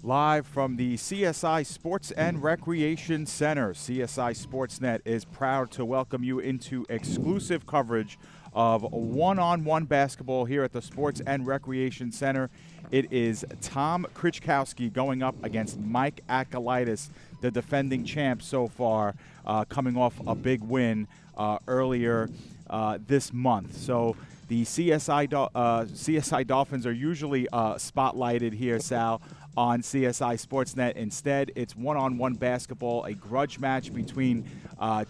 Live from the CSI Sports and Recreation Center, CSI Sportsnet is proud to welcome you into exclusive coverage of one-on-one basketball here at the Sports and Recreation Center. It is Tom Krychkowski going up against Mike Ackalitis, the defending champ so far, coming off a big win earlier this month. So the CSI Dolphins are usually spotlighted here, Sal, on CSI Sportsnet. Instead, it's one-on-one basketball, a grudge match between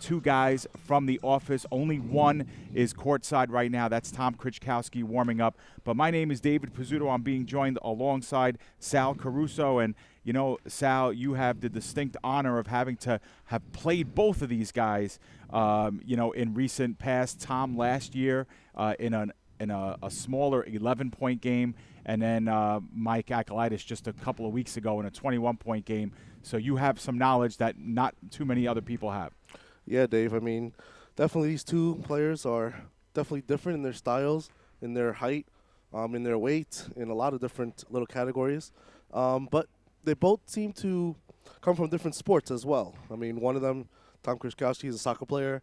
two guys from the office. Only one is courtside right now. That's Tom Krychkowski warming up. But my name is David Pizzuto. I'm being joined alongside Sal Caruso. And, you know, Sal, you have the distinct honor of having to have played both of these guys, in recent past. Tom last year in a smaller 11-point game, and then Mike Ackalitis just a couple of weeks ago in a 21-point game. So you have some knowledge that not too many other people have. Yeah, Dave. I mean, definitely these two players are definitely different in their styles, in their height, in their weight, in a lot of different little categories. But they both seem to come from different sports as well. I mean, one of them, Tom Krychkowski, is a soccer player.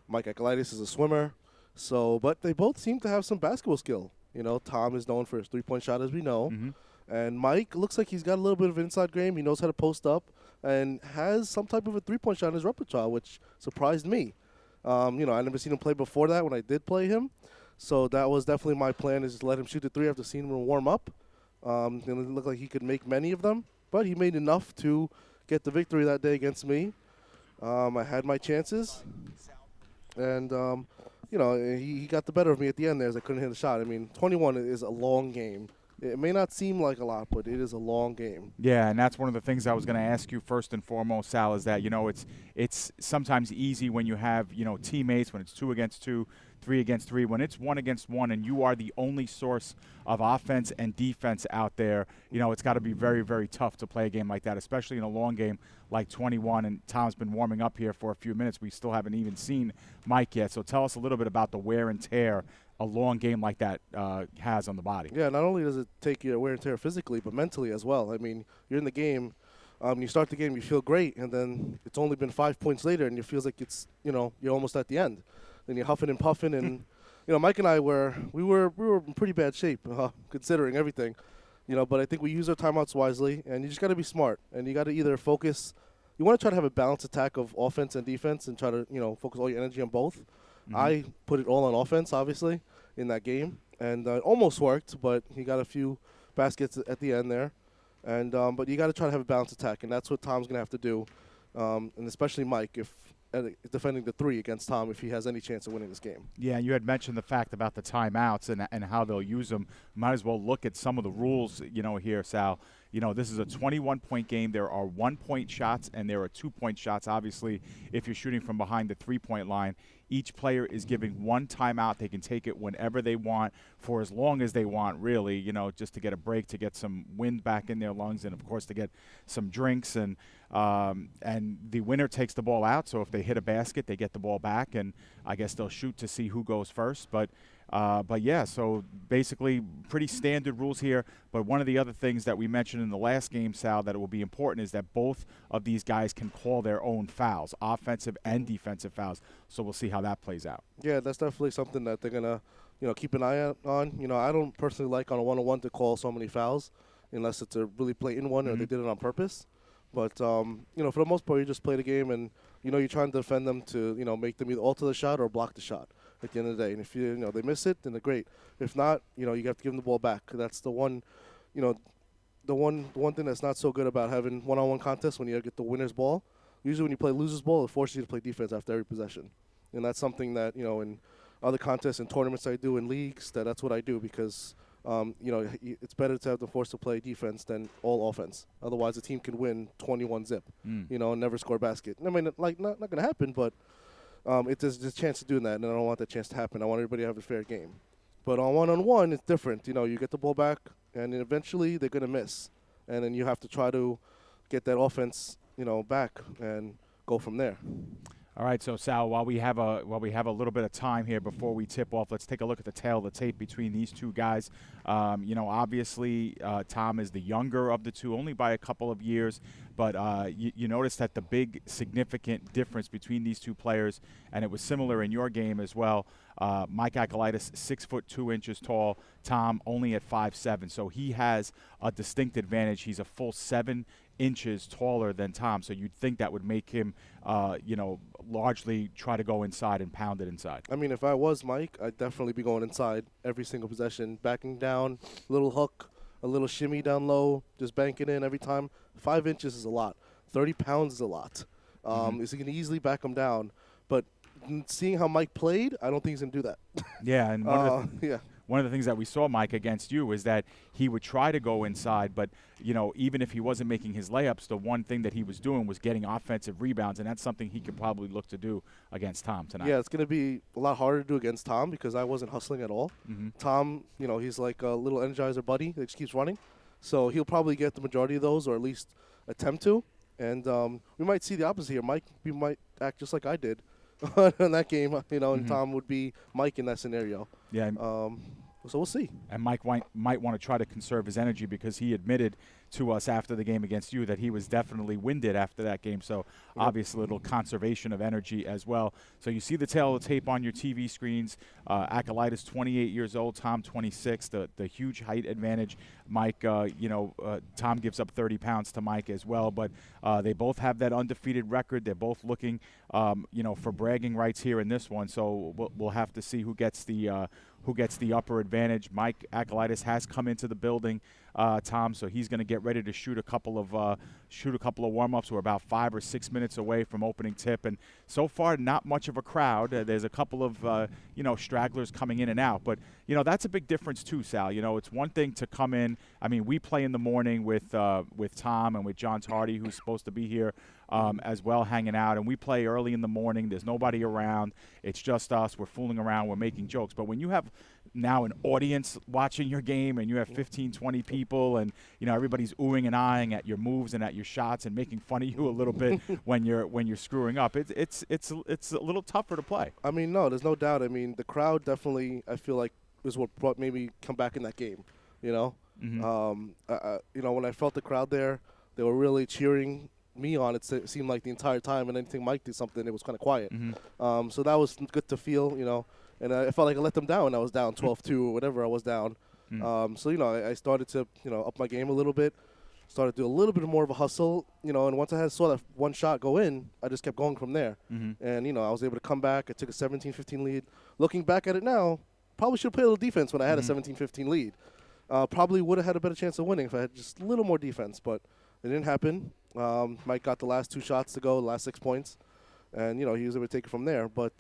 Mike Ackalitis is a swimmer. So, but they both seem to have some basketball skill. You know, Tom is known for his three-point shot, as we know. Mm-hmm. And Mike looks like he's got a little bit of inside game. He knows how to post up and has some type of a three-point shot in his repertoire, which surprised me. I never seen him play before that when I did play him. So that was definitely my plan, is to let him shoot the three after seeing him warm up. And it looked like he could make many of them. But he made enough to get the victory that day against me. I had my chances. And he got the better of me at the end there as I couldn't hit a shot. I mean, 21 is a long game. It may not seem like a lot, but it is a long game. Yeah, and that's one of the things I was going to ask you first and foremost, Sal, is that, it's sometimes easy when you have, teammates, when it's 2 against 2, 3 against 3, when it's 1 against 1 and you are the only source of offense and defense out there, it's got to be very, very tough to play a game like that, especially in a long game like 21. And Tom's been warming up here for a few minutes. We still haven't even seen Mike yet. So tell us a little bit about the wear and tear a long game like that has on the body. Yeah, not only does it take your wear and tear physically, but mentally as well. I mean, you're in the game. You start the game, you feel great, and then it's only been 5 points later, and it feels like it's, you're almost at the end. Then you're huffing and puffing, and Mike and I were in pretty bad shape considering everything, But I think we use our timeouts wisely, and you just got to be smart, and you got to either focus. You want to try to have a balanced attack of offense and defense, and try to focus all your energy on both. Mm-hmm. I put it all on offense, obviously, in that game, and it almost worked, but he got a few baskets at the end there, and but you got to try to have a balanced attack, and that's what Tom's gonna have to do, and especially Mike if defending the three against Tom if he has any chance of winning this game. Yeah, you had mentioned the fact about the timeouts and how they'll use them. Might as well look at some of the rules, here, Sal. This is a 21-point game. There are 1-point shots and there are 2-point shots. Obviously, if you're shooting from behind the 3-point line, each player is given one timeout. They can take it whenever they want for as long as they want, really, just to get a break, to get some wind back in their lungs, and, of course, to get some drinks. And the winner takes the ball out. So if they hit a basket, they get the ball back, and I guess they'll shoot to see who goes first. But yeah, so basically pretty standard rules here. But one of the other things that we mentioned in the last game, Sal, that it will be important is that both of these guys can call their own fouls, offensive and defensive fouls. So we'll see how that plays out. Yeah, that's definitely something that they're going to keep an eye on. I don't personally like on a one-on-one to call so many fouls unless it's a really blatant one or they did it on purpose. But, for the most part, you just play the game and, you're trying to defend them to, make them either alter the shot or block the shot at the end of the day. And if they miss it, then they're great. If not, you have to give them the ball back. That's the one, the one thing that's not so good about having one-on-one contests when you get the winner's ball. Usually when you play loser's ball, it forces you to play defense after every possession. And that's something that, in other contests and tournaments I do in leagues, that's what I do because, it's better to have the force to play defense than all offense. Otherwise, the team can win 21 zip, and never score a basket. I mean, not going to happen, but there's a chance of doing that, and I don't want that chance to happen. I want everybody to have a fair game. But on one-on-one, it's different. You get the ball back, and then eventually they're going to miss. And then you have to try to get that offense, back and go from there. All right, so Sal, while we have a little bit of time here before we tip off, let's take a look at the tail of the tape between these two guys. Obviously, Tom is the younger of the two, only by a couple of years. But you notice that the big significant difference between these two players, and it was similar in your game as well. Mike Ackalitis, 6'2" tall. Tom only at 5'7", so he has a distinct advantage. He's a full 7 inches taller than Tom, so you'd think that would make him, largely try to go inside and pound it inside. I mean, if I was Mike, I'd definitely be going inside every single possession, backing down, little hook, a little shimmy down low, just banking in every time. 5 inches is a lot. 30 pounds is a lot. Is he going to easily back him down? But seeing how Mike played, I don't think he's going to do that. Yeah, and one of the things that we saw, Mike, against you is that he would try to go inside, but, even if he wasn't making his layups, the one thing that he was doing was getting offensive rebounds, and that's something he could probably look to do against Tom tonight. Yeah, it's going to be a lot harder to do against Tom because I wasn't hustling at all. Tom, he's like a little Energizer buddy that just keeps running. So he'll probably get the majority of those, or at least attempt to. And we might see the opposite here. Mike might act just like I did in that game, and Tom would be Mike in that scenario. Yeah. So we'll see. And Mike might want to try to conserve his energy because he admitted to us after the game against you that he was definitely winded after that game. So obviously a little conservation of energy as well. So you see the tail of the tape on your TV screens. Ackalitis, 28 years old. Tom, 26. The huge height advantage. Mike, Tom gives up 30 pounds to Mike as well. But they both have that undefeated record. They're both looking, for bragging rights here in this one. So we'll have to see who gets the upper advantage. Mike Ackalitis has come into the building, Tom, so he's going to get ready to shoot a couple of warm-ups. We're about 5 or 6 minutes away from opening tip, and so far not much of a crowd. There's a couple of stragglers coming in and out, but that's a big difference too, Sal. It's one thing to come in. I mean, we play in the morning with Tom and with John Tardy, who's supposed to be here as well, hanging out, and we play early in the morning. There's nobody around. It's just us. We're fooling around. We're making jokes. But when you have now an audience watching your game and you have 15, 20 people and, everybody's oohing and eyeing at your moves and at your shots and making fun of you a little bit when you're screwing up, it's a little tougher to play. I mean, no, there's no doubt. I mean, the crowd definitely, I feel like, is what brought maybe come back in that game, when I felt the crowd there, they were really cheering me on. It seemed like the entire time, and anything Mike did something, it was kind of quiet. So that was good to feel, and I felt like I let them down when I was down 12-2 or whatever I was down. I started to, up my game a little bit, started to do a little bit more of a hustle, and once I saw that one shot go in, I just kept going from there. And, I was able to come back. I took a 17-15 lead. Looking back at it now, probably should have played a little defense when I had a 17-15 lead. Probably would have had a better chance of winning if I had just a little more defense, but it didn't happen. Mike got the last 2 shots to go, the last 6 points, and, he was able to take it from there. But,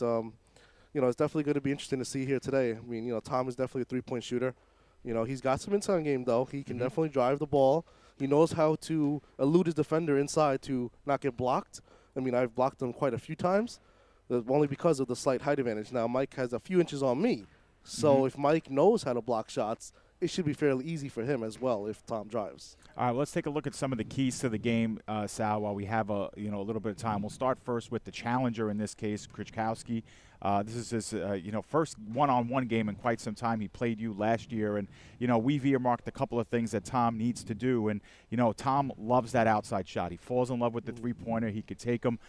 it's definitely going to be interesting to see here today. I mean, Tom is definitely a three-point shooter. He's got some inside game, though. He can definitely drive the ball. He knows how to elude his defender inside to not get blocked. I mean, I've blocked him quite a few times, only because of the slight height advantage. Now, Mike has a few inches on me. So if Mike knows how to block shots, it should be fairly easy for him as well if Tom drives. All right, let's take a look at some of the keys to the game, Sal, while we have a little bit of time. We'll start first with the challenger in this case, Krychkowski. This is his first one-on-one game in quite some time. He played you last year, and we've earmarked a couple of things that Tom needs to do. And Tom loves that outside shot. He falls in love with the three-pointer. He could take him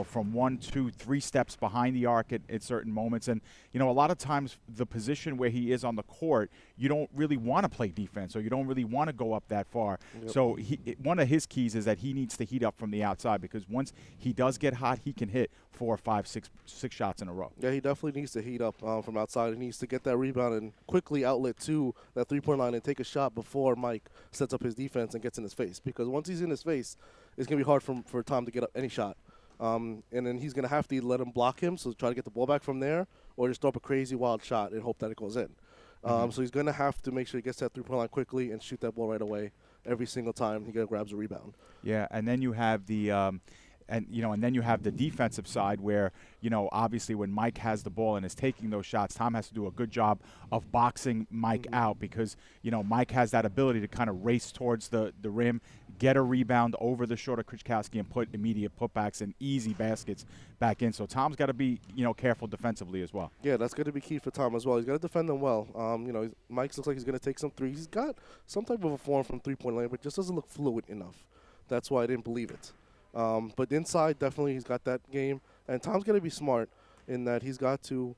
from 1, 2, 3 steps behind the arc at certain moments. And a lot of times the position where he is on the court, you don't really want to play defense, or you don't really want to go up that far. So one of his keys is that he needs to heat up from the outside, because once he does get hot, he can hit 4, 5, 6 shots in a row. Yeah, he definitely needs to heat up from outside. He needs to get that rebound and quickly outlet to that three-point line and take a shot before Mike sets up his defense and gets in his face. Because once he's in his face, it's going to be hard for Tom to get up any shot. And then he's going to have to let him block him, so try to get the ball back from there, or just throw up a crazy wild shot and hope that it goes in. So he's going to have to make sure he gets that three-point line quickly and shoot that ball right away every single time he grabs a rebound. Yeah, and then you have the and then you have the defensive side where, obviously when Mike has the ball and is taking those shots, Tom has to do a good job of boxing Mike out, because, Mike has that ability to kind of race towards the rim, get a rebound over the shorter Krychkowski, and put immediate putbacks and easy baskets back in. So Tom's got to be, careful defensively as well. Yeah, that's going to be key for Tom as well. He's got to defend them well. Mike looks like he's going to take some threes. He's got some type of a form from three-point line, but just doesn't look fluid enough. That's why I didn't believe it. But inside, definitely he's got that game. And Tom's got to be smart in that he's got to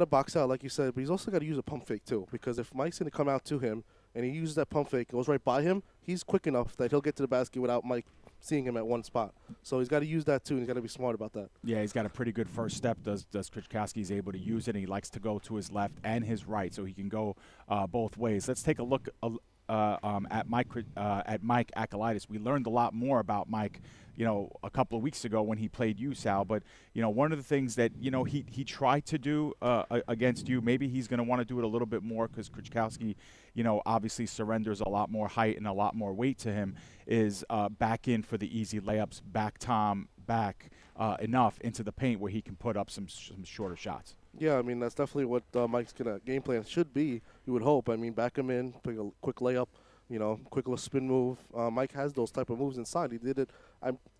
box out, like you said, but he's also got to use a pump fake too, because if Mike's going to come out to him and he uses that pump fake, goes right by him, he's quick enough that he'll get to the basket without Mike seeing him at one spot. So he's got to use that too, and he's got to be smart about that. Yeah, he's got a pretty good first step. Does Krychkowski is able to use it, and he likes to go to his left and his right, so he can go both ways. Let's take a look at Mike Ackalitis. We learned a lot more about Mike, a couple of weeks ago when he played you, Sal. But one of the things that he tried to do against you, maybe he's going to want to do it a little bit more, because Krychkowski, obviously surrenders a lot more height and a lot more weight to him, is back in for the easy layups, back Tom back enough into the paint where he can put up some shorter shots. Yeah, I mean, that's definitely what Mike's game plan should be, you would hope. I mean, back him in, pick a quick layup, quick little spin move. Mike has those type of moves inside. He did it.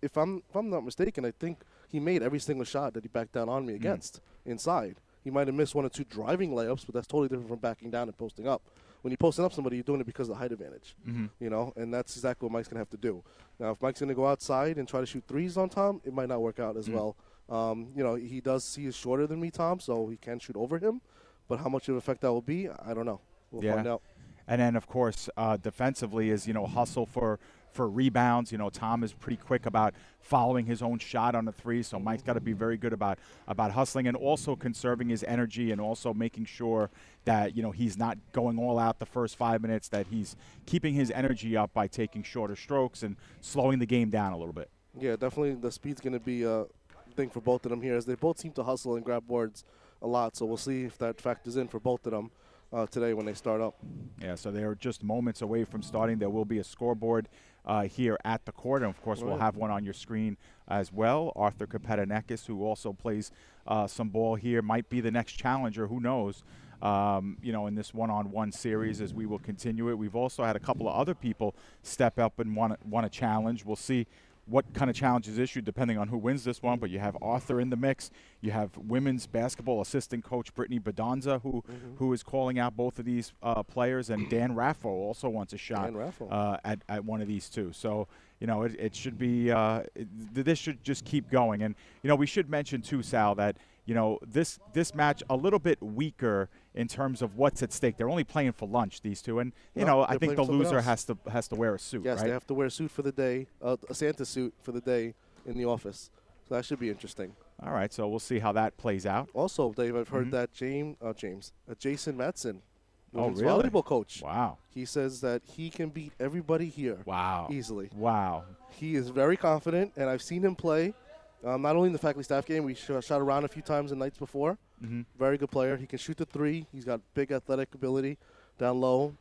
If I'm not mistaken, I think he made every single shot that he backed down on me against inside. He might have missed one or two driving layups, but that's totally different from backing down and posting up. When you're posting up somebody, you're doing it because of the height advantage, and that's exactly what Mike's going to have to do. Now, if Mike's going to go outside and try to shoot threes on Tom, it might not work out as well. He is shorter than me, Tom, so he can shoot over him. But how much of an effect that will be, I don't know. We'll find out. And then, of course, defensively is, hustle for rebounds. Tom is pretty quick about following his own shot on the three, so Mike's got to be very good about hustling and also conserving his energy, and also making sure that, he's not going all out the first 5 minutes, that he's keeping his energy up by taking shorter strokes and slowing the game down a little bit. Yeah, definitely the speed's going to be a thing for both of them here, as they both seem to hustle and grab boards a lot, so we'll see if that factors in for both of them today when they start up. Yeah, so they're just moments away from starting. There will be a scoreboard here at the court, and of course we'll have one on your screen as well. Arthur Kapetanekis, who also plays some ball here, might be the next challenger. Who knows? In this one-on-one series, as we will continue it. We've also had a couple of other people step up and want a challenge. We'll see what kind of challenge is issued depending on who wins this one, but you have Arthur in the mix. You have women's basketball assistant coach Brittany Bedonza, who is calling out both of these players, and Dan Raffo also wants a shot at one of these two. So, it should be this should just keep going. And, we should mention too, Sal, that this match a little bit weaker in terms of what's at stake. They're only playing for lunch, these two, and I think the loser has to wear a suit. Yes, right? They have to wear a suit for the day, a Santa suit for the day in the office. So that should be interesting. All right, so we'll see how that plays out. Also, Dave, I've heard that Jason Matson, really? volleyball coach. Wow. He says that he can beat everybody here. Wow. Easily. Wow. He is very confident, and I've seen him play. Not only in the faculty staff game, we shot around a few times the nights before. Very good player. He can shoot the three. He's got big athletic ability down low.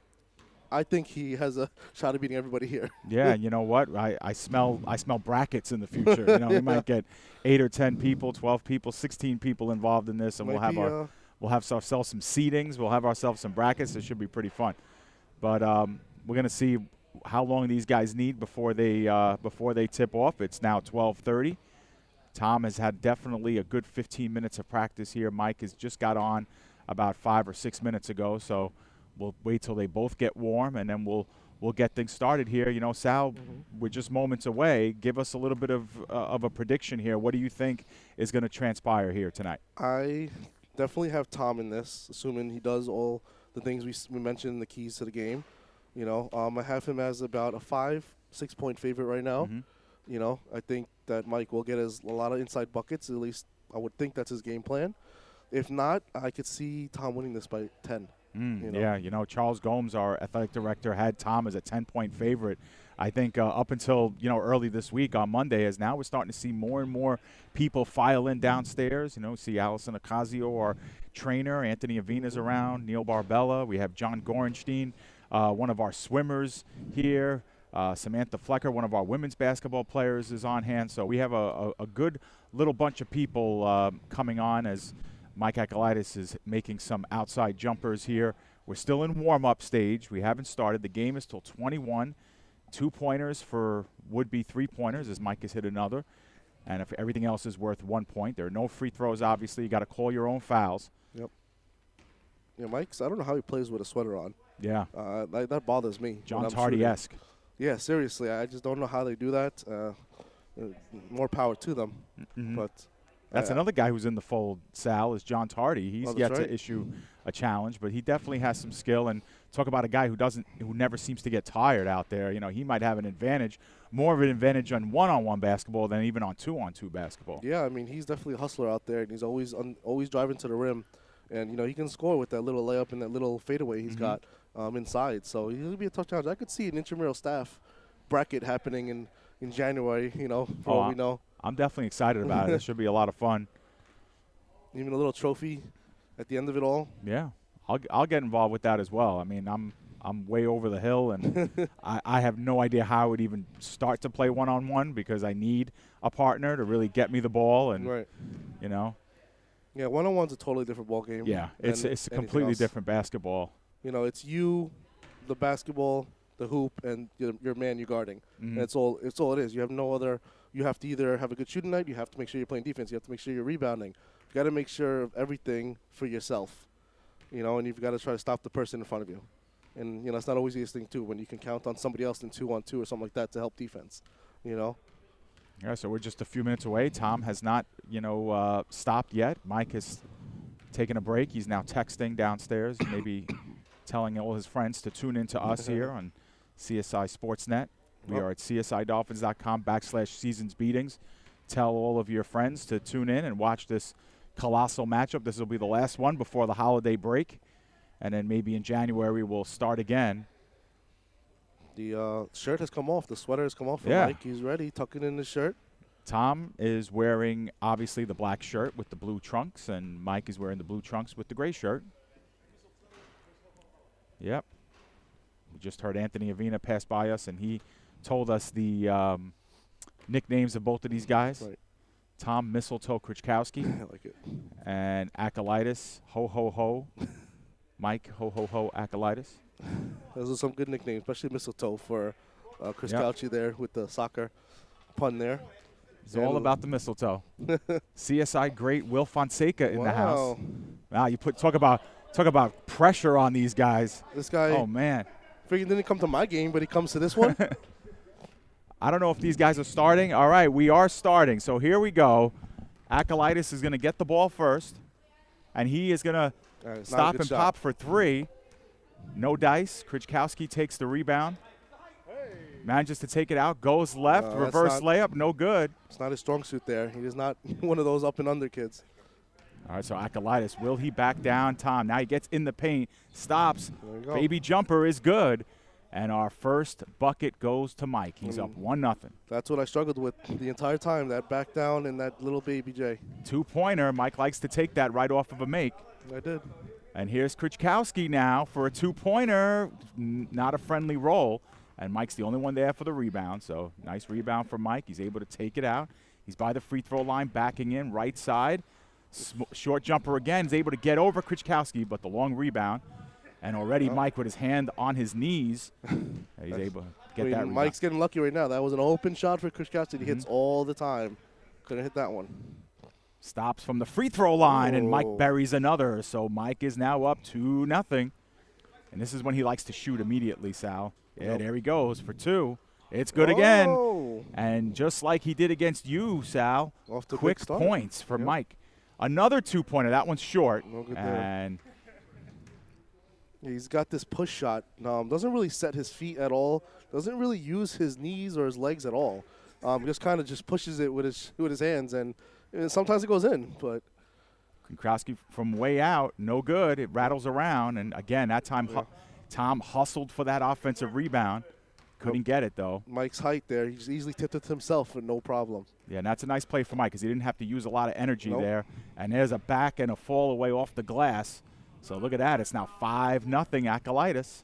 I think he has a shot at beating everybody here. Yeah, you know what? I smell brackets in the future. We might get 8 or 10 people, 12 people, 16 people involved in this, and we'll have ourselves some seedings. We'll have ourselves some brackets. It should be pretty fun. But we're going to see how long these guys need before they tip off. It's now 12:30. Tom has had definitely a good 15 minutes of practice here. Mike has just got on about 5 or 6 minutes ago, so we'll wait till they both get warm, and then we'll get things started here. Sal, we're just moments away. Give us a little bit of a prediction here. What do you think is going to transpire here tonight? I definitely have Tom in this, assuming he does all the things we mentioned in the keys to the game. I have him as about a 5-6 point favorite right now. I think that Mike will get a lot of inside buckets. At least I would think that's his game plan. If not, I could see Tom winning this by 10. Yeah, Charles Gomes, our athletic director, had Tom as a 10-point favorite. I think up until, early this week on Monday, as now we're starting to see more and more people file in downstairs. See Allison Ocasio, our trainer, Anthony Avina's around, Neil Barbella. We have John Gorenstein, one of our swimmers here. Samantha Flecker, one of our women's basketball players, is on hand. So we have a good little bunch of people coming on as Mike Ackalitis is making some outside jumpers here. We're still in warm-up stage. We haven't started. The game is till 21 2-pointers for would-be 3-pointers as Mike has hit another. And if everything else is worth 1 point, there are no free throws, obviously. You got to call your own fouls. Yep. Yeah, Mike's, I don't know how he plays with a sweater on. Yeah. That bothers me. John Tardy-esque. Yeah, seriously. I just don't know how they do that. More power to them. But that's another guy who's in the fold, Sal, is John Tardy. He's yet to issue a challenge, but he definitely has some skill. And talk about a guy who never seems to get tired out there. You know, he might have an advantage, more of an advantage on one-on-one basketball than even on two-on-two basketball. Yeah, I mean, he's definitely a hustler out there, and he's always driving to the rim. And, you know, he can score with that little layup and that little fadeaway he's got inside. So he'll be a tough challenge. I could see an intramural staff bracket happening in January, you know, for all we know. I'm definitely excited about it. It should be a lot of fun. Even a little trophy at the end of it all. Yeah, I'll get involved with that as well. I mean, I'm way over the hill, and I have no idea how I would even start to play one-on-one because I need a partner to really get me the ball, and you know. Yeah, one-on-one's a totally different ball game. Yeah, it's a completely different basketball. You know, it's you, the basketball, the hoop, and your man you're guarding. And it's all it is. You have no other. You have to either have a good shooting night. You have to make sure you're playing defense. You have to make sure you're rebounding. You got to make sure of everything for yourself. You know, and you've got to try to stop the person in front of you. And you know, it's not always the easiest thing too when you can count on somebody else in 2-on-2 or something like that to help defense. You know. Yeah, so we're just a few minutes away. Tom has not, stopped yet. Mike has taken a break. He's now texting downstairs, maybe telling all his friends to tune in to us here on CSI Sportsnet. We are at csidolphins.com/seasonsbeatings. Tell all of your friends to tune in and watch this colossal matchup. This will be the last one before the holiday break. And then maybe in January we'll start again. The shirt has come off. The sweater has come off for Mike. He's ready, tucking in the shirt. Tom is wearing, obviously, the black shirt with the blue trunks, and Mike is wearing the blue trunks with the gray shirt. Yep. We just heard Anthony Avina pass by us, and he told us the nicknames of both of these guys. Right. Tom Mistletoe Krychkowski. I like it. And Ackalitis, Ho Ho Ho. Mike, Ho Ho Ho Ackalitis. Those are some good nicknames, especially Mistletoe for Krychkowski there with the soccer pun there. It's all about the mistletoe. CSI great Will Fonseca in the house. Wow, you talk about pressure on these guys. This guy. Oh man. Freaking didn't come to my game, but he comes to this one. I don't know if these guys are starting. All right, we are starting. So here we go. Ackalitis is going to get the ball first, and he is going to stop and pop for 3. No dice. Krychkowski takes the rebound. Manages to take it out. Goes left. Reverse layup. No good. It's not his strong suit there. He is not one of those up and under kids. All right, so Ackalitis, will he back down? Tom, now he gets in the paint. Stops. Baby jumper is good. And our first bucket goes to Mike. He's up 1-0. That's what I struggled with the entire time, that back down and that little baby J. 2-pointer. Mike likes to take that right off of a make. I did. And here's Krychkowski now for a 2-pointer. Not a friendly roll. And Mike's the only one there for the rebound. So nice rebound for Mike. He's able to take it out. He's by the free throw line, backing in, right side. Short jumper again. He's able to get over Krychkowski, but the long rebound. And already Mike with his hand on his knees. He's able to get that rebound. Mike's getting lucky right now. That was an open shot for Krychkowski. He hits all the time. Couldn't hit that one. Stops from the free throw line, and Mike buries another. So Mike is now up 2-0. And this is when he likes to shoot immediately, Sal. Yeah, there he goes for 2. It's good again. And just like he did against you, Sal, quick points for Mike. Another 2-pointer. That one's short. No good there. He's got this push shot. Doesn't really set his feet at all. Doesn't really use his knees or his legs at all. Just kind of just pushes it with his hands, and sometimes it goes in. But Krychkowski from way out, no good. It rattles around, and again that time Tom hustled for that offensive rebound. Couldn't get it though. Mike's height there. He just easily tipped it to himself with no problem. Yeah, and that's a nice play for Mike because he didn't have to use a lot of energy there. And there's a back and a fall away off the glass. So look at that. It's now 5-0 Ackalitis.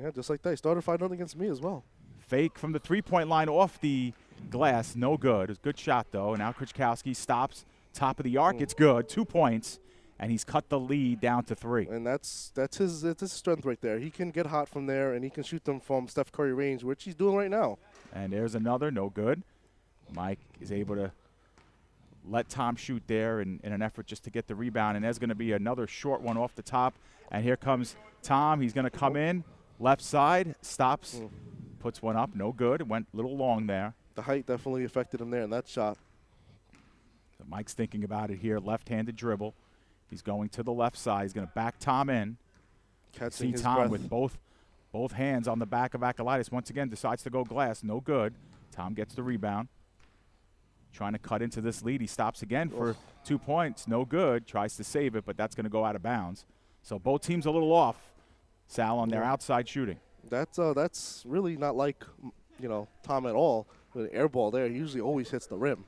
Yeah, just like that. He started 5-0 against me as well. Fake from the three-point line off the glass. No good. It was a good shot, though. And now Krychkowski stops top of the arc. It's good. 2 points. and he's cut the lead down to 3. And that's his strength right there. He can get hot from there, and he can shoot them from Steph Curry range, which he's doing right now. And there's another, no good. Mike is able to let Tom shoot there in an effort just to get the rebound, and there's going to be another short one off the top. And here comes Tom. He's going to come in, left side, stops, puts one up, no good. It went a little long there. The height definitely affected him there in that shot. So Mike's thinking about it here, left-handed dribble. He's going to the left side. He's going to back Tom in. Catching his Tom breath. with both hands on the back of Ackalitis. Once again, decides to go glass. No good. Tom gets the rebound. Trying to cut into this lead. He stops again for 2 points. No good. Tries to save it, but that's going to go out of bounds. So both teams a little off, Sal, on their outside shooting. That's really not like, Tom at all. With an air ball there, he usually always hits the rim.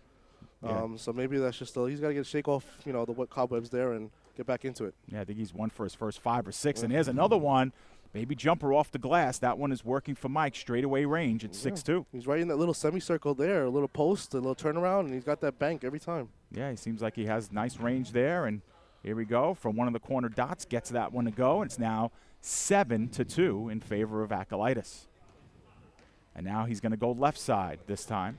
Yeah. So maybe that's just he's got to shake off, the wet cobwebs there and get back into it. Yeah, I think he's won for his first 5 or 6. And here's another one. Maybe jumper off the glass. That one is working for Mike. Straightaway range at 6'2". He's right in that little semicircle there, a little post, a little turnaround, and he's got that bank every time. Yeah, he seems like he has nice range there. And here we go. From one of the corner dots, gets that one to go. And it's now 7-2 in favor of Ackalitis. And now he's going to go left side this time.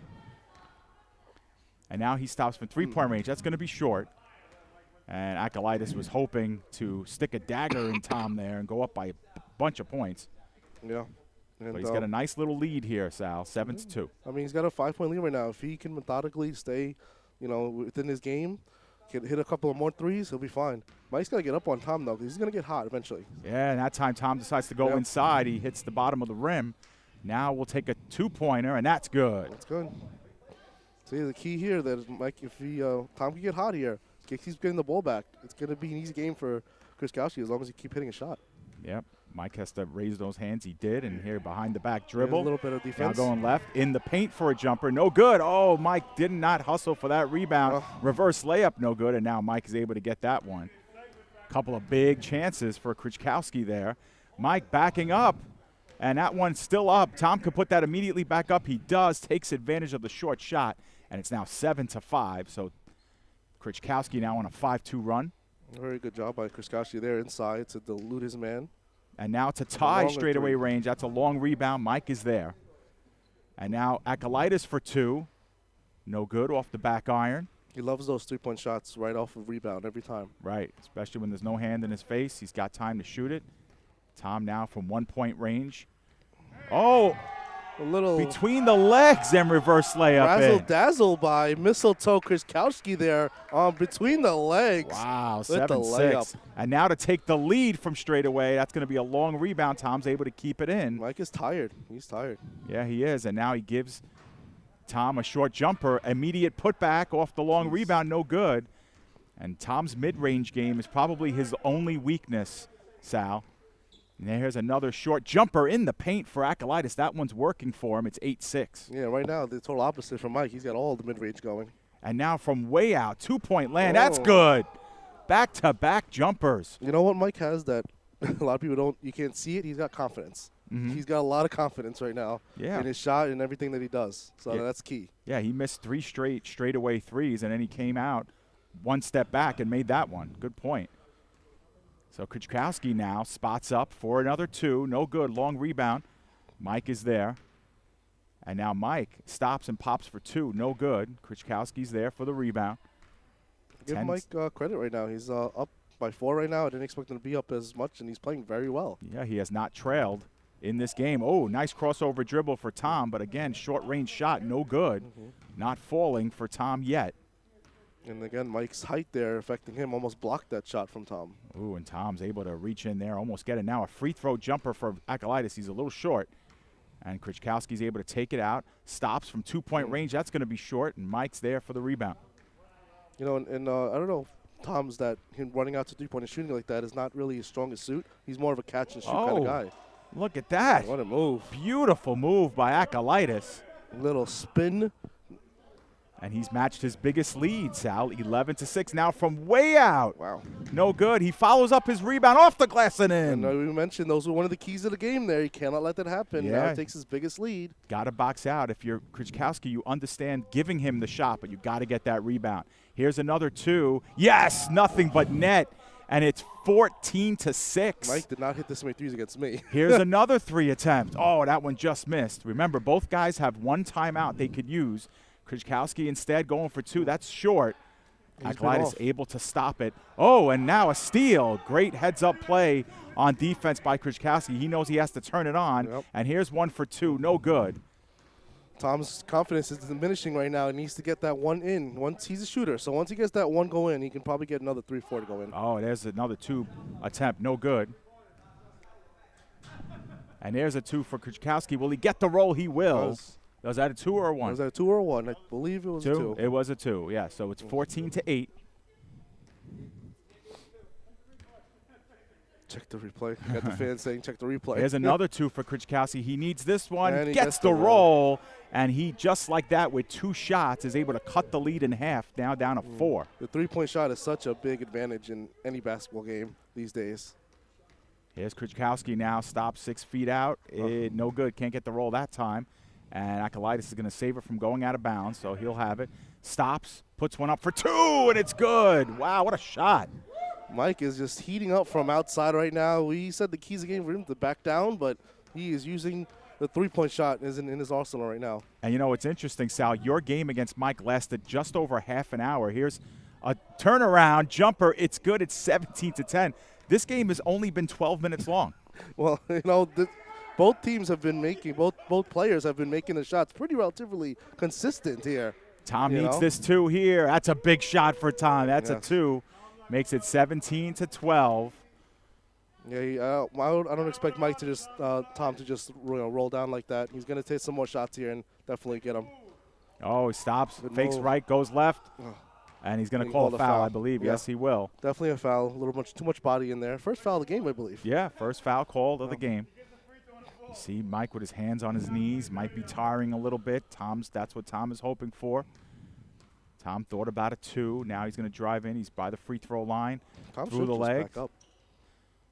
And now he stops from three-point range. That's going to be short. And Ackalitis was hoping to stick a dagger in Tom there and go up by a bunch of points. Yeah. And But he's got a nice little lead here, Sal, 7-2. I mean, he's got a 5-point lead right now. If he can methodically stay, within his game, can hit a couple of more threes, he'll be fine. Mike's got to get up on Tom, though, because he's going to get hot eventually. Yeah, and that time Tom decides to go inside. He hits the bottom of the rim. Now we'll take a 2-pointer, and that's good. That's good. See, the key here that Mike, if Tom can get hot here, keeps getting the ball back. It's going to be an easy game for Krychkowski as long as he keep hitting a shot. Yep. Mike has to raise those hands. He did, and here behind the back dribble. A little bit of defense. Now going left in the paint for a jumper. No good. Oh, Mike did not hustle for that rebound. Reverse layup, no good, and now Mike is able to get that one. Couple of big chances for Krychkowski there. Mike backing up, and that one's still up. Tom could put that immediately back up. He does, takes advantage of the short shot, and it's now 7-5. So Krychkowski now on a 5-2 run. Very good job by Krychkowski there inside to elude his man. And now it's a tie straightaway range. That's a long rebound. Mike is there. And now Ackalitis for 2. No good off the back iron. He loves those 3-point shots right off of rebound every time. Right, especially when there's no hand in his face. He's got time to shoot it. Tom now from 1-point range. Oh, a little between the legs and reverse layup. Razzle-dazzle by Mistletoe Krychkowski there between the legs. Wow, 7-6. And now to take the lead from straightaway, that's going to be a long rebound. Tom's able to keep it in. Mike is tired. He's tired. Yeah, he is. And now he gives Tom a short jumper. Immediate putback off the long rebound, no good. And Tom's mid-range game is probably his only weakness, Sal. And there's another short jumper in the paint for Ackalitis. That one's working for him. It's 8-6. Yeah, right now the total opposite from Mike. He's got all the mid-range going. And now from way out, 2-point land. That's good. Back-to-back jumpers. You know what Mike has that a lot of people you can't see it? He's got confidence. He's got a lot of confidence right now in his shot and everything that he does. So that's key. Yeah, he missed 3 straightaway threes, and then he came out one step back and made that one. Good point. So Krychkowski now spots up for another 2. No good. Long rebound. Mike is there. And now Mike stops and pops for 2. No good. Krychkowski's there for the rebound. Give Mike credit right now. He's up by 4 right now. I didn't expect him to be up as much, and he's playing very well. Yeah, he has not trailed in this game. Oh, nice crossover dribble for Tom. But again, short-range shot. No good. Not falling for Tom yet. And again, Mike's height there affecting him, almost blocked that shot from Tom. Ooh, and Tom's able to reach in there, almost get it. Now a free throw jumper for Ackalitis. He's a little short. And Krychkowski's able to take it out. Stops from 2-point range. That's going to be short, and Mike's there for the rebound. You know, and I don't know if Tom's him running out to 3-point and shooting like that is not really his strongest suit. He's more of a catch-and-shoot kind of guy. Look at that. What a move. Beautiful move by Ackalitis. Little spin. And he's matched his biggest lead, Sal, 11-6. Now from way out. Wow. No good. He follows up his rebound off the glass and in. And we mentioned those were one of the keys of the game there. You cannot let that happen. Yeah. Now he takes his biggest lead. Got to box out. If you're Krychkowski, you understand giving him the shot, but you got to get that rebound. Here's another 2. Yes, nothing but net. and it's 14-6. Mike did not hit this many threes against me. Here's another 3 attempt. Oh, that one just missed. Remember, both guys have one timeout they could use. Krychkowski instead going for 2. That's short. Ackalitis able to stop it. Oh, and now a steal. Great heads-up play on defense by Krychkowski. He knows he has to turn it on, and here's 1 for 2. No good. Tom's confidence is diminishing right now. He needs to get that one in. Once he's a shooter, so once he gets that one go in, he can probably get another 3-4 to go in. Oh, there's another 2 attempt. No good. And there's a 2 for Krychkowski. Will he get the roll? He will. Was that a 2 or a 1? Was that a 2 or a 1? I believe it was a 2. It was a 2, yeah. So it's 14-8. Check the replay. Got the fans saying check the replay. There's another 2 for Krychkowski. He needs this one. And he gets the roll. And he, just like that, with 2 shots, is able to cut the lead in half, now down to 4. The three-point shot is such a big advantage in any basketball game these days. Here's Krychkowski now. Stops 6 feet out. No good. Can't get the roll that time. And Ackalitis is going to save it from going out of bounds, so he'll have it. Stops, puts one up for 2, and it's good. Wow, what a shot. Mike is just heating up from outside right now. We said the keys of the game for him to back down, but he is using the three-point shot isn't in his arsenal right now. And you know, it's interesting, Sal. Your game against Mike lasted just over half an hour. Here's a turnaround jumper. It's good. It's 17-10. This game has only been 12 minutes long. Well, you know, both teams have been making, both players have been making the shots pretty relatively consistent here. Tom needs this 2 here. That's a big shot for Tom. That's a 2. Makes it 17-12. Yeah, I don't expect Mike to just Tom to just roll down like that. He's going to take some more shots here and definitely get him. Oh, he stops, fakes right, goes left, and he's going to call a foul, I believe. Yeah. Yes, he will. Definitely a foul. A little too much body in there. First foul of the game, I believe. Yeah, first foul called of the game. You see Mike with his hands on his knees, might be tiring a little bit. That's what Tom is hoping for. Tom thought about a 2. Now he's going to drive in. He's by the free throw line. Through the leg.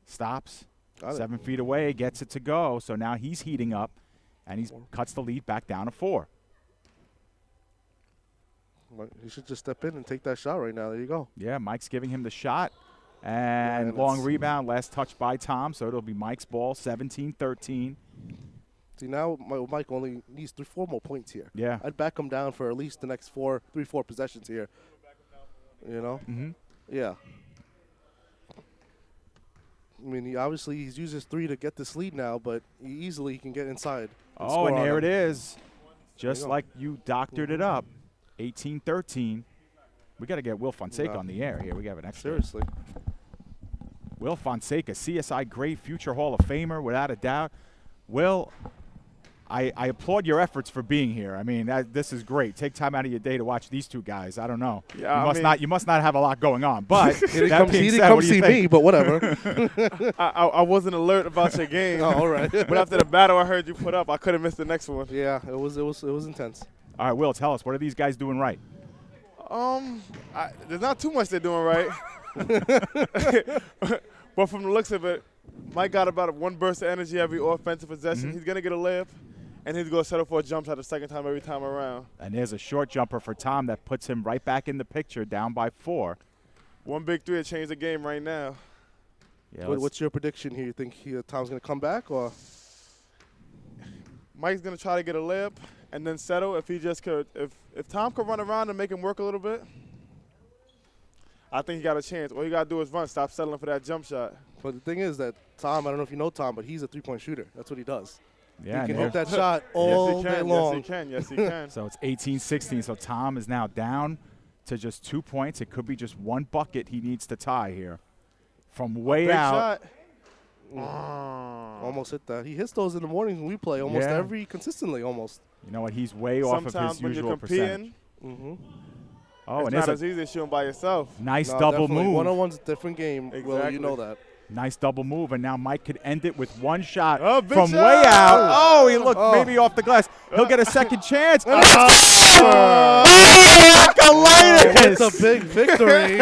Stops. 7 feet away. Gets it to go. So now he's heating up, and he cuts the lead back down to 4. He should just step in and take that shot right now. There you go. Yeah, Mike's giving him the shot. And long rebound. Last touch by Tom. So it'll be Mike's ball. 17-13. See, now Mike only needs 4 more points here. Yeah. I'd back him down for at least the next 4 possessions here. You know? Mm-hmm. Yeah. I mean, obviously he's used his 3 to get this lead now, but he can get inside. Oh, and there it is. Just like you doctored it up. 18-13. We got to get Will Fonseca on the air here. We got an extra. Seriously. Will Fonseca, CSI great, future Hall of Famer, without a doubt. Will, I applaud your efforts for being here. I mean, this is great. Take time out of your day to watch these 2 guys. I don't know. Yeah, you must not have a lot going on. But he didn't come see me, but whatever. I wasn't alert about your game. Oh, all right. But after the battle I heard you put up, I could have missed the next one. Yeah, it was intense. All right, Will, tell us, what are these guys doing right? There's not too much they're doing right. But from the looks of it, Mike got about 1 burst of energy every offensive possession. He's going to get a layup, and he's going to settle for a jump shot the second time every time around. And there's a short jumper for Tom that puts him right back in the picture, down by 4. 1 big 3 to change the game right now. Yeah, what's your prediction here? You think Tom's going to come back, or? Mike's going to try to get a layup and then settle if he just could. If Tom could run around and make him work a little bit, I think he got a chance. All you got to do is run. Stop settling for that jump shot. But the thing is that Tom, I don't know if you know Tom, but he's a 3-point shooter. That's what he does. Yeah, he can hit that shot all day long. Yes, he can. So it's 18-16. So Tom is now down to just 2 points. It could be just 1 bucket he needs to tie here. From way out. Big shot. Almost hit that. He hits those in the mornings when we play, consistently almost. You know what? He's way off of his usual percentage. Oh, it's and not as easy as shooting by yourself. Nice double move. One-on-one's a different game. Exactly. Well, you know that. Nice double move, and now Mike could end it with 1 shot from way out. Oh, he looked maybe off the glass. He'll get a second chance. It's a big victory.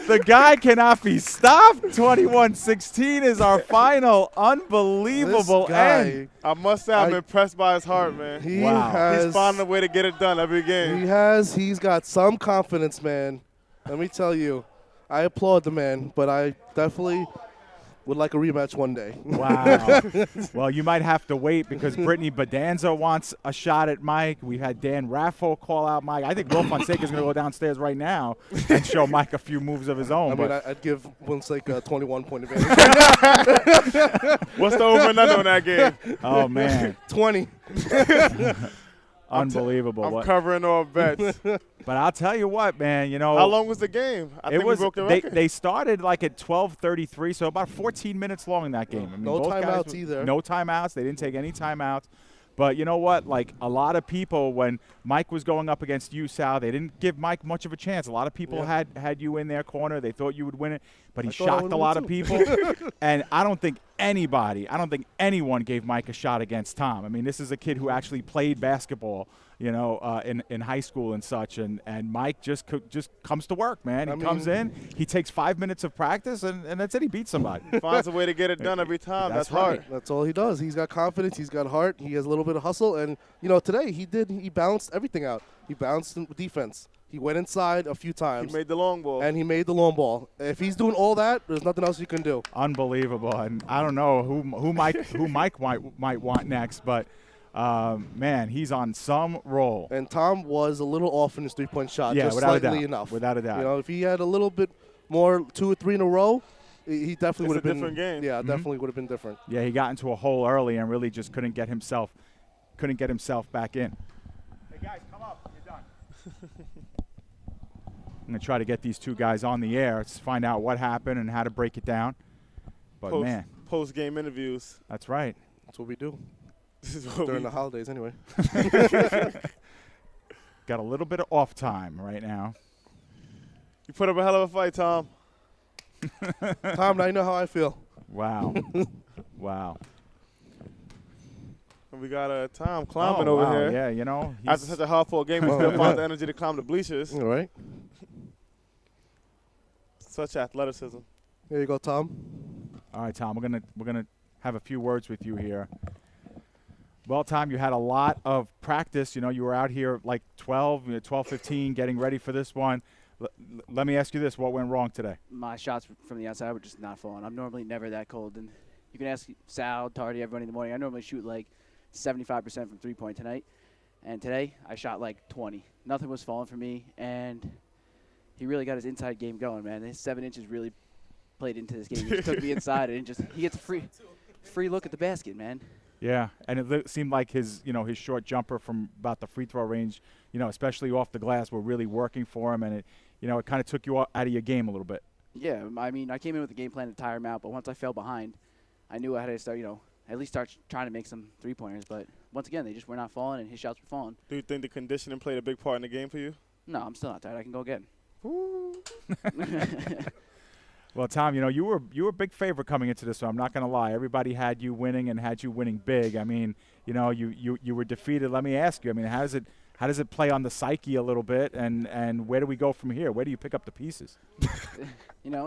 The guy cannot be stopped. 21-16 is our final. Unbelievable end. I must say I'm impressed by his heart, man. He's finding a way to get it done every game. He's got some confidence, man. Let me tell you. I applaud the man, but I definitely would like a rematch one day. Wow. Well, you might have to wait because Brittany Bedanza wants a shot at Mike. We had Dan Raffo call out Mike. I think Will Fonseca is going to go downstairs right now and show Mike a few moves of his own. I mean, I'd give Fonseca a 21-point advantage. What's the over and under on that game? Oh, man. 20. Unbelievable. I'm covering all bets. But I'll tell you what, man, you know. How long was the game? I think we broke the record. They started like at 12:33, so about 14 minutes long in that game. I mean, No both timeouts guys either. No timeouts. They didn't take any timeouts. But you know what? Like a lot of people, when Mike was going up against you, Sal, they didn't give Mike much of a chance. A lot of people had you in their corner. They thought you would win it, but he shocked a lot of people. And I don't think anyone gave Mike a shot against Tom. I mean, this is a kid who actually played basketball, you know, in high school and such. And Mike just comes to work, man. He comes in, he takes 5 minutes of practice, and that's it. He beats somebody. Finds a way to get it done every time. That's right. hard. That's all he does. He's got confidence. He's got heart. He has a little bit of hustle. And, you know, today he balanced everything out. He balanced defense. He went inside a few times. He made the long ball. And he made the long ball. If he's doing all that, there's nothing else you can do. Unbelievable. And I don't know who Mike might want next, but man, he's on some roll. And Tom was a little off in his three-point shot, yeah, just without slightly a doubt. enough. Without a doubt. You know, if he had a little bit more, 2 or 3 in a row, he definitely would have been a different game. Yeah, definitely would have been different. Yeah, he got into a hole early and really just couldn't get himself back in. Hey guys, come up. You're done. I'm going to try to get these two guys on the air to find out what happened and how to break it down. But, man. Post-game interviews. That's right. That's what we do. This is what during the holidays anyway. Got a little bit of off time right now. You put up a hell of a fight, Tom. Tom, now you know how I feel. Wow. Wow. And we got Tom climbing over here. Yeah, you know. After such a hard-fought game, he still found the energy to climb the bleachers. All right. Such athleticism. Here you go, Tom. All right, Tom, we're gonna have a few words with you here. Well, Tom, you had a lot of practice. You know, you were out here like 12:15, getting ready for this one. Let me ask you this: what went wrong today? My shots from the outside were just not falling. I'm normally never that cold, and you can ask Sal, Tardy, everybody in the morning. I normally shoot like 75% from three-point tonight, and today I shot like 20. Nothing was falling for me, and he really got his inside game going, man. His 7 inches really played into this game. He just took me inside, and he gets a free look at the basket, man. Yeah, and it seemed like his short jumper from about the free throw range, you know, especially off the glass, were really working for him, and it kind of took you out of your game a little bit. Yeah, I mean, I came in with a game plan to tire him out, but once I fell behind, I knew I had to start, at least start trying to make some three-pointers. But once again, they just were not falling, and his shots were falling. Do you think the conditioning played a big part in the game for you? No, I'm still not tired. I can go again. Well, Tom, you were a big favorite coming into this, so I'm not going to lie. Everybody had you winning and had you winning big. I mean, you were defeated. Let me ask you. I mean, how does it play on the psyche a little bit, and where do we go from here? Where do you pick up the pieces?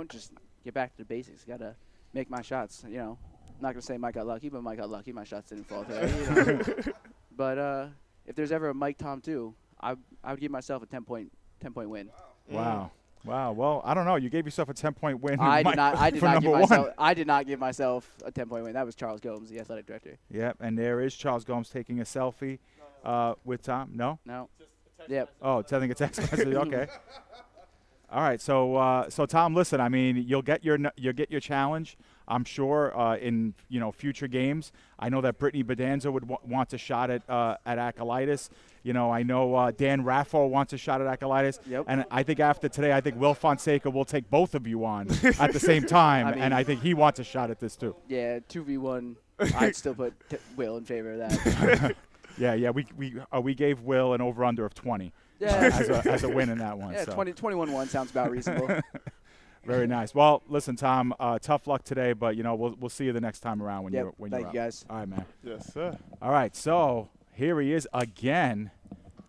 Just get back to the basics. Got to make my shots. I'm not going to say Mike got lucky, but Mike got lucky. My shots didn't fall today. But if there's ever a Mike Tom 2, I would give myself a 10-point win. Wow. Wow. Well, I don't know. You gave yourself a 10-point win. I did not give myself a 10-point win. That was Charles Gomes, the athletic director. Yep. And there is Charles Gomes taking a selfie with Tom. No. No. Yep. Oh, sending a text message. Okay. All right. So Tom, listen. I mean, you'll get your challenge, I'm sure, in future games. I know that Brittany Bedanza would want a shot at Ackalitis. I know Dan Raffo wants a shot at Ackalitis. Yep. And I think after today, I think Will Fonseca will take both of you on at the same time, and I think he wants a shot at this too. Yeah, 2v1. I'd still put Will in favor of that. Yeah. We gave Will an over/under of 20. Yeah. as a win in that one. Yeah, so. 21-1 sounds about reasonable. Very nice. Well, listen, Tom, tough luck today, but we'll see you the next time around when you're Thank out. you, guys. All right, man. Yes, sir. All right, so here he is again.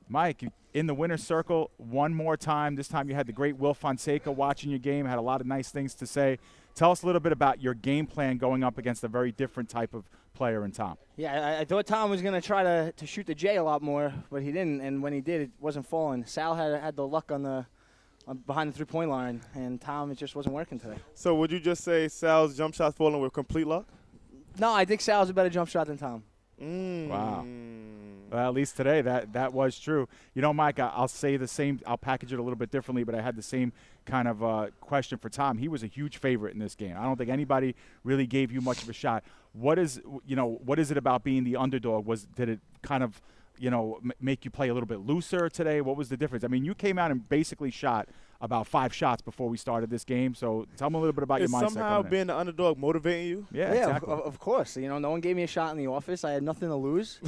Mike, in the winner's circle one more time. This time you had the great Will Fonseca watching your game, had a lot of nice things to say. Tell us a little bit about your game plan going up against a very different type of player in Tom. Yeah, I thought Tom was going to try to shoot the J a lot more, but he didn't, and when he did, it wasn't falling. Sal had the luck on the behind the three-point line, and Tom, it just wasn't working today. So would you just say Sal's jump shots falling with complete luck? No, I think Sal's a better jump shot than Tom. Wow. Well, at least today that was true. You know, Mike, I'll say the same. I'll package it a little bit differently, but I had the same kind of question for Tom. He was a huge favorite in this game. I don't think anybody really gave you much of a shot. What is it about being the underdog? Did it kind of make you play a little bit looser today? What was the difference? I mean, you came out and basically shot about 5 shots before we started this game. So tell me a little bit about your mindset. Is somehow being the underdog motivating you? Yeah, exactly. Of course. No one gave me a shot in the office. I had nothing to lose.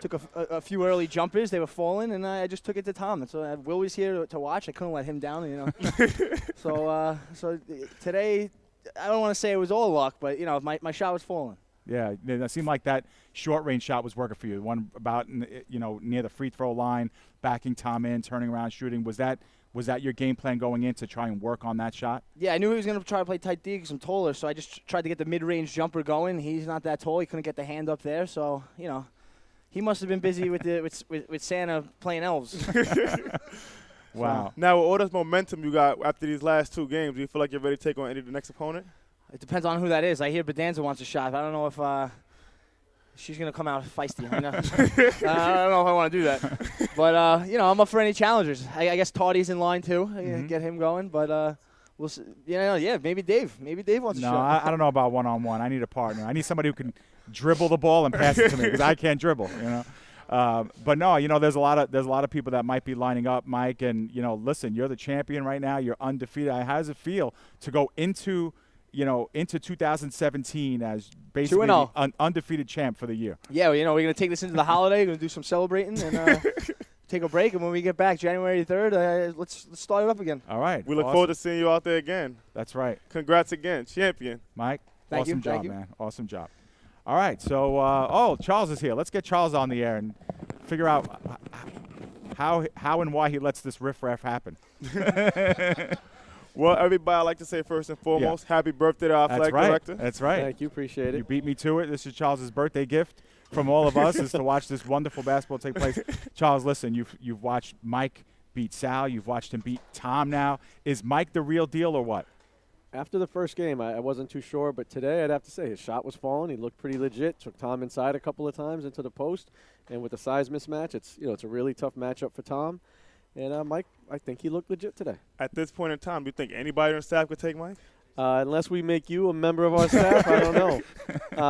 Took a few early jumpers. They were falling, and I just took it to Tom. And so Will was here to watch. I couldn't let him down. So today, I don't want to say it was all luck, but my shot was falling. Yeah, it seemed like that short-range shot was working for you. One about near the free throw line, backing Tom in, turning around, shooting. Was that your game plan going in to try and work on that shot? Yeah, I knew he was going to try to play tight D because I'm taller, so I just tried to get the mid-range jumper going. He's not that tall. He couldn't get the hand up there, so he must have been busy with Santa playing elves. Wow. Now, with all this momentum you got after these last 2 games, do you feel like you're ready to take on any of the next opponent? It depends on who that is. I hear Bedanza wants a shot. I don't know if she's going to come out feisty. I don't know if I want to do that. But, I'm up for any challengers. I guess Tardy's in line, too. Get him going. But we'll see. Maybe Dave. Maybe Dave wants a shot. No, I don't know about one-on-one. I need a partner. I need somebody who can dribble the ball and pass it to me because I can't dribble, But no, there's a lot of people that might be lining up, Mike. And, listen, you're the champion right now. You're undefeated. How does it feel to go into 2017 as basically the undefeated champ for the year? Yeah, we're going to take this into the holiday. We're going to do some celebrating and take a break. And when we get back January 3rd, let's start it up again. All right. We look forward to seeing you out there again. That's right. Congrats again, champion. Mike, Thank you. awesome job, man. Awesome job. All right. So, Charles is here. Let's get Charles on the air and figure out how and why he lets this riffraff happen. Well, everybody, I'd like to say first and foremost, happy birthday to our flag director. That's right. Thank you. Appreciate it. You beat me to it. This is Charles's birthday gift from all of us is to watch this wonderful basketball take place. Charles, listen, you've watched Mike beat Sal. You've watched him beat Tom now. Is Mike the real deal or what? After the first game, I wasn't too sure, but today I'd have to say his shot was falling. He looked pretty legit. Took Tom inside a couple of times into the post, and with the size mismatch, it's a really tough matchup for Tom. And Mike, I think he looked legit today. At this point in time, do you think anybody on staff could take Mike? Unless we make you a member of our staff, I don't know.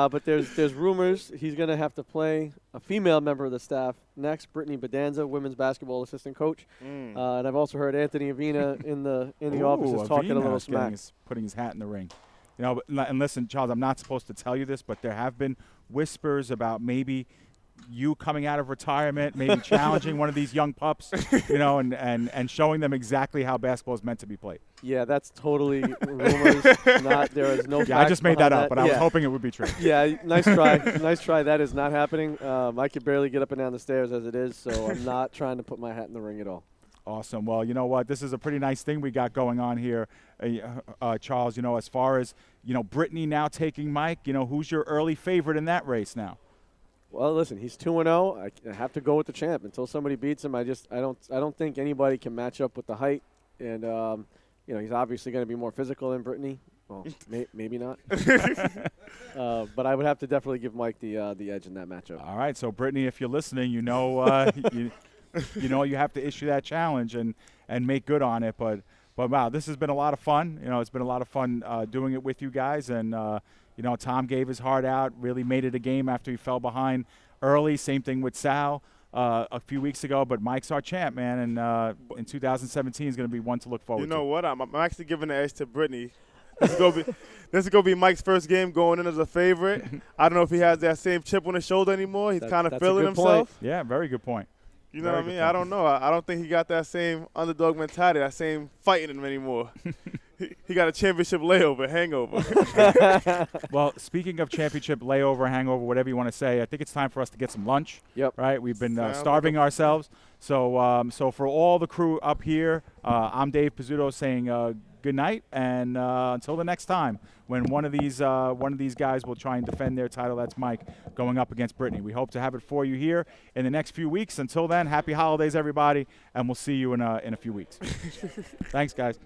But there's rumors he's going to have to play a female member of the staff next, Brittany Bedanza, women's basketball assistant coach. And I've also heard Anthony Avina in the office is talking a little smack. Putting his hat in the ring. And listen, Charles, I'm not supposed to tell you this, but there have been whispers about maybe you coming out of retirement, maybe challenging one of these young pups, and showing them exactly how basketball is meant to be played. Yeah, that's totally rumors. There is no. Yeah, I just made that up, but I was hoping it would be true. Yeah, nice try. Nice try. That is not happening. I could barely get up and down the stairs as it is, so I'm not trying to put my hat in the ring at all. Awesome. Well, you know what? This is a pretty nice thing we got going on here, Charles. As far as Brittany now taking Mike. Who's your early favorite in that race now? Well, listen, he's 2-0. I have to go with the champ until somebody beats him. I don't think anybody can match up with the height, and he's obviously going to be more physical than Brittany. Well, maybe not. But I would have to definitely give Mike the edge in that matchup. All right, so Brittany, if you're listening, you have to issue that challenge and make good on it. But wow, this has been a lot of fun. It's been a lot of fun doing it with you guys, and Tom gave his heart out, really made it a game after he fell behind early. Same thing with Sal a few weeks ago. But Mike's our champ, man, and in 2017 is going to be one to look forward to. You know what? I'm actually giving the edge to Brittany. This is gonna be Mike's first game going in as a favorite. I don't know if he has that same chip on his shoulder anymore. He's kind of feeling himself. Point. Yeah, very good point. You know what I mean? I don't know. I don't think he got that same underdog mentality, that same fighting in him anymore. He got a championship hangover. Well, speaking of championship layover, hangover, whatever you want to say, I think it's time for us to get some lunch. Yep. Right? We've been starving ourselves. So for all the crew up here, I'm Dave Pizzuto saying good night, and until the next time, when one of these guys will try and defend their title. That's Mike going up against Brittany. We hope to have it for you here in the next few weeks. Until then, happy holidays, everybody, and we'll see you in a few weeks. Thanks, guys.